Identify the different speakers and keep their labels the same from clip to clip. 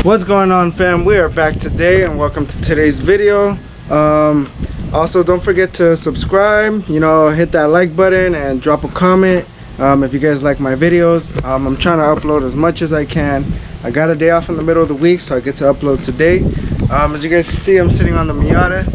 Speaker 1: What's going on, fam? We are back today and welcome to today's video. Also, don't forget to subscribe, you know, hit that like button and drop a comment if you guys like my videos. I'm trying to upload as much as I can. I got a day off in the middle of the week, so I get to upload today. As you guys can see, I'm sitting on the Miata.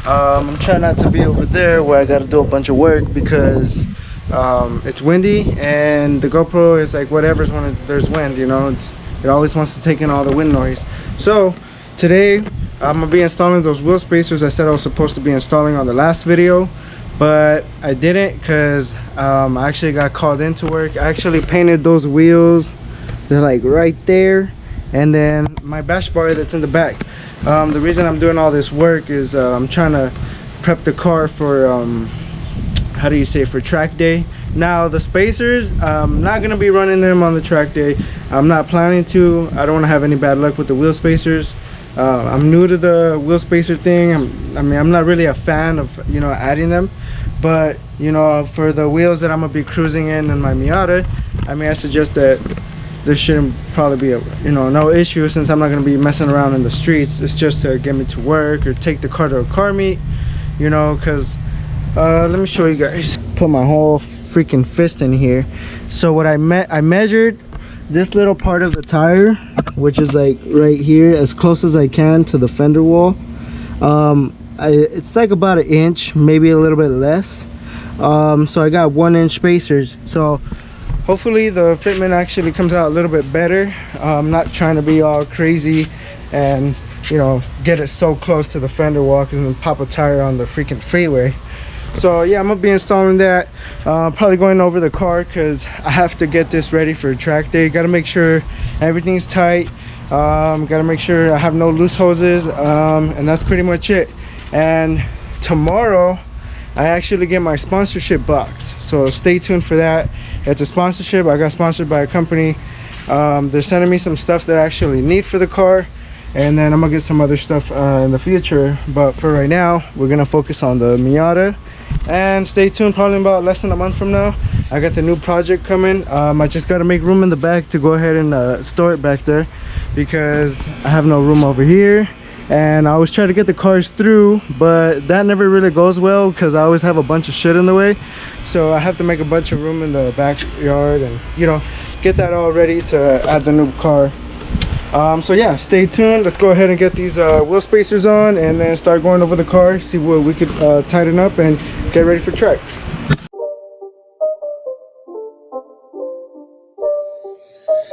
Speaker 1: I'm trying not to be over there where I got to do a bunch of work because it's windy and the GoPro is like whatever's when there's wind, you know, it always wants to take in all the wind noise. So today I'm gonna be installing those wheel spacers I said I was supposed to be installing on the last video, but I didn't because I actually got called into work. I actually painted those wheels. They're like right there, and then my bash bar that's in the back. The reason I'm doing all this work is I'm trying to prep the car for how do you say, for track day. Now the spacers, I'm not gonna be running them on the track day. I'm not planning to. I don't want to have any bad luck with the wheel spacers. I'm new to the wheel spacer thing. I mean, I'm not really a fan of, you know, adding them, but you know, for the wheels that I'm gonna be cruising in my Miata, I mean, I suggest that there shouldn't probably be a, you know, no issue, since I'm not gonna be messing around in the streets. It's just to get me to work or take the car to a car meet, you know, because let me show you guys. Put my whole freaking fist in here. So what I measured this little part of the tire, which is like right here, as close as I can to the fender wall. It's like about an inch, maybe a little bit less. So I got 1-inch spacers, so hopefully the fitment actually comes out a little bit better. I'm not trying to be all crazy and, you know, get it so close to the fender wall and then pop a tire on the freaking freeway. So yeah, I'm gonna be installing that. Probably going over the car because I have to get this ready for track day. Got to make sure everything's tight. Got to make sure I have no loose hoses, and that's pretty much it. And tomorrow I actually get my sponsorship box, so stay tuned for that. It's a sponsorship. I got sponsored by a company. They're sending me some stuff that I actually need for the car, and then I'm gonna get some other stuff in the future. But for right now, we're gonna focus on the Miata. And stay tuned, probably about less than a month from now I got the new project coming. I just got to make room in the back to go ahead and store it back there because I have no room over here. And I always try to get the cars through, but that never really goes well because I always have a bunch of shit in the way. So I have to make a bunch of room in the backyard and, you know, get that all ready to add the new car. So yeah, stay tuned. Let's go ahead and get these wheel spacers on and then start going over the car, see what we could tighten up and get ready for track.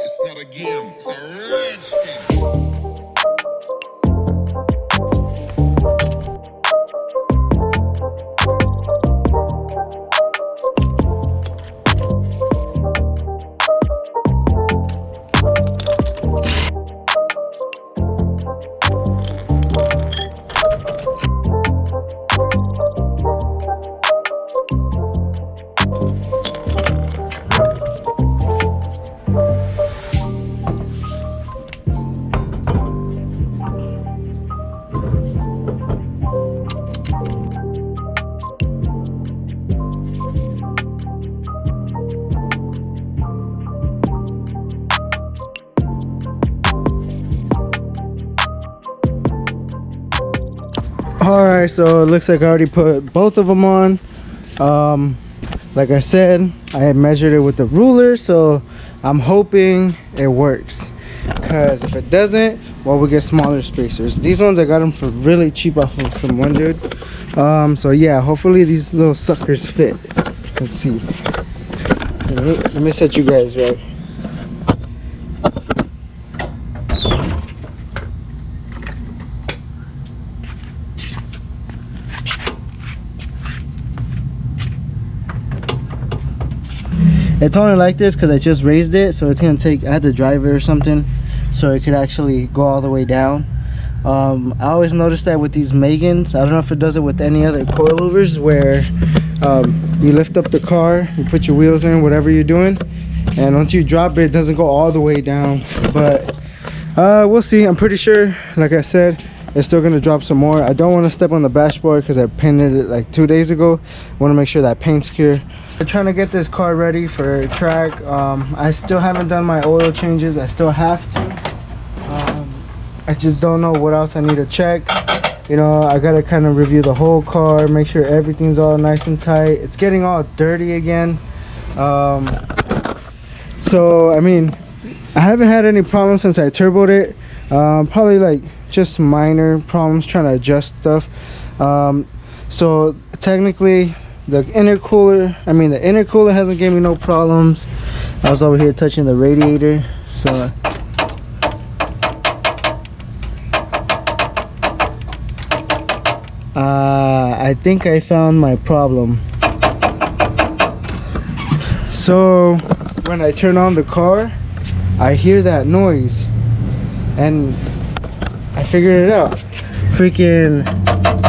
Speaker 2: It's not a game, it's a rich thing.
Speaker 1: Alright, so it looks like I already put both of them on. Like I said, I had measured it with the ruler, so I'm hoping it works, because if it doesn't, well, we'll get smaller spacers. These ones I got them for really cheap off of some one dude. So yeah, hopefully these little suckers fit. Let's see. Let me set you guys right. It's only like this because I just raised it, so it's gonna take, I had to drive it or something so it could actually go all the way down. I always notice that with these Megans. I don't know if it does it with any other coilovers, where you lift up the car, you put your wheels in, whatever you're doing, and once you drop it, it doesn't go all the way down. But we'll see. I'm pretty sure, like I said, it's still gonna drop some more. I don't want to step on the dashboard because I painted it like 2 days ago. I want to make sure that paint's clear. I'm trying to get this car ready for track. I still haven't done my oil changes. I still have to. I just don't know what else I need to check. You know, I gotta kind of review the whole car, make sure everything's all nice and tight. It's getting all dirty again. So I mean, I haven't had any problems since I turboed it. Probably like just minor problems trying to adjust stuff. So technically the intercooler hasn't given me no problems. I was over here touching the radiator, so I think I found my problem. So when I turn on the car, I hear that noise and I figured it out. Freaking,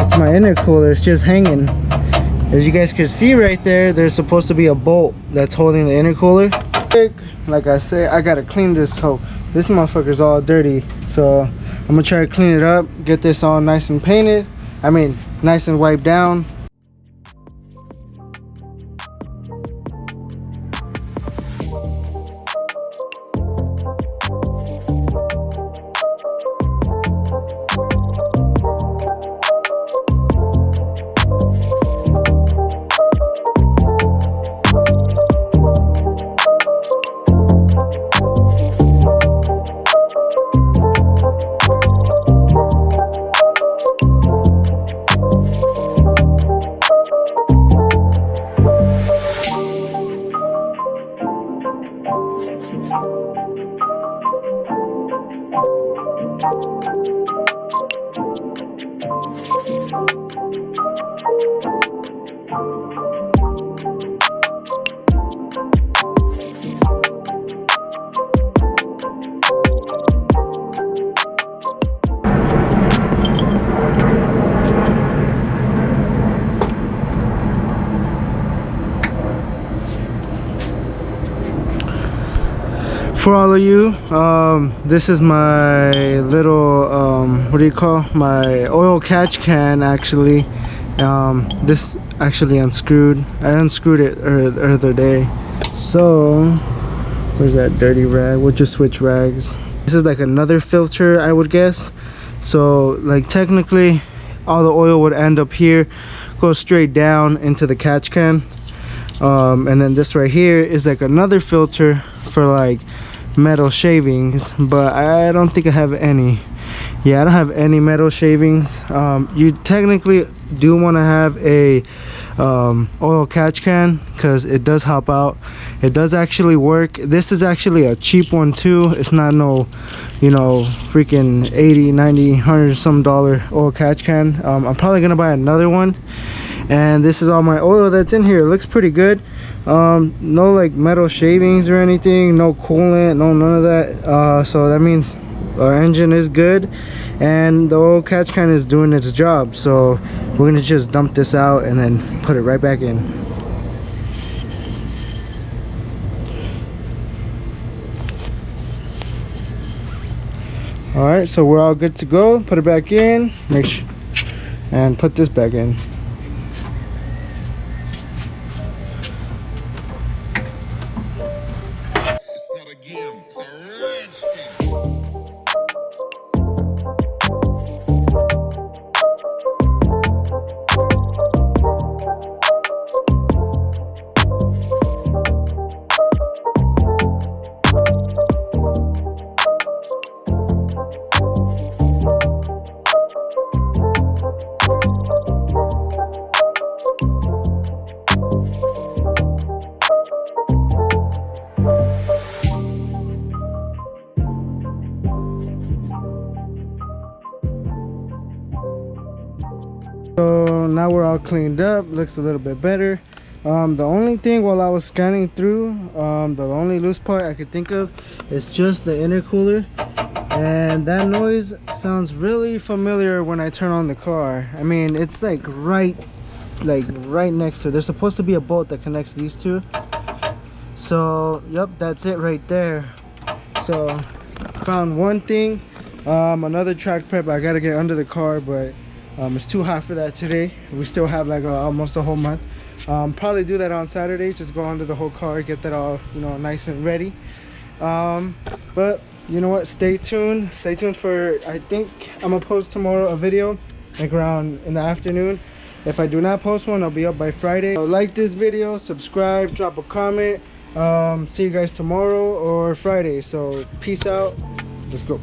Speaker 1: it's my intercooler. It's just hanging. As you guys can see right there, there's supposed to be a bolt that's holding the intercooler. Like I said, I gotta clean this hoe. This motherfucker's all dirty, so I'm gonna try to clean it up, get this all nice and painted. I mean, nice and wiped down. For all of you, this is my little what do you call, my oil catch can. Actually, this actually unscrewed. I unscrewed it the other day. So where's that dirty rag? We'll just switch rags. This is like another filter, I would guess. So like technically all the oil would end up here, go straight down into the catch can. And then this right here is like another filter for like metal shavings, but I don't think I have any. Yeah, I don't have any metal shavings. You technically do want to have a oil catch can because it does help out. It does actually work. This is actually a cheap one too. It's not no, you know, freaking 80, 90, 100 some dollar oil catch can. I'm probably gonna buy another one. And this is all my oil that's in here. It looks pretty good. No like metal shavings or anything, no coolant, no none of that. So that means our engine is good and the oil catch can is doing its job. So we're gonna just dump this out and then put it right back in. All right, so we're all good to go. Put it back in, make sure, and put this back in.
Speaker 2: It's not a game, it's a rich thing.
Speaker 1: So now we're all cleaned up, looks a little bit better. The only thing while I was scanning through, the only loose part I could think of is just the intercooler, and that noise sounds really familiar when I turn on the car. I mean, it's like right next to it. There's supposed to be a bolt that connects these two. So yep, that's it right there. So found one thing, another track prep. I gotta get under the car, but it's too hot for that today. We still have like almost a whole month. Probably do that on Saturday, just go under the whole car, get that all, you know, nice and ready. But you know what, stay tuned for, I think I'm gonna post tomorrow a video like around in the afternoon. If I do not post one, I'll be up by Friday. So like this video, subscribe, drop a comment. See you guys tomorrow or Friday. So peace out, let's go.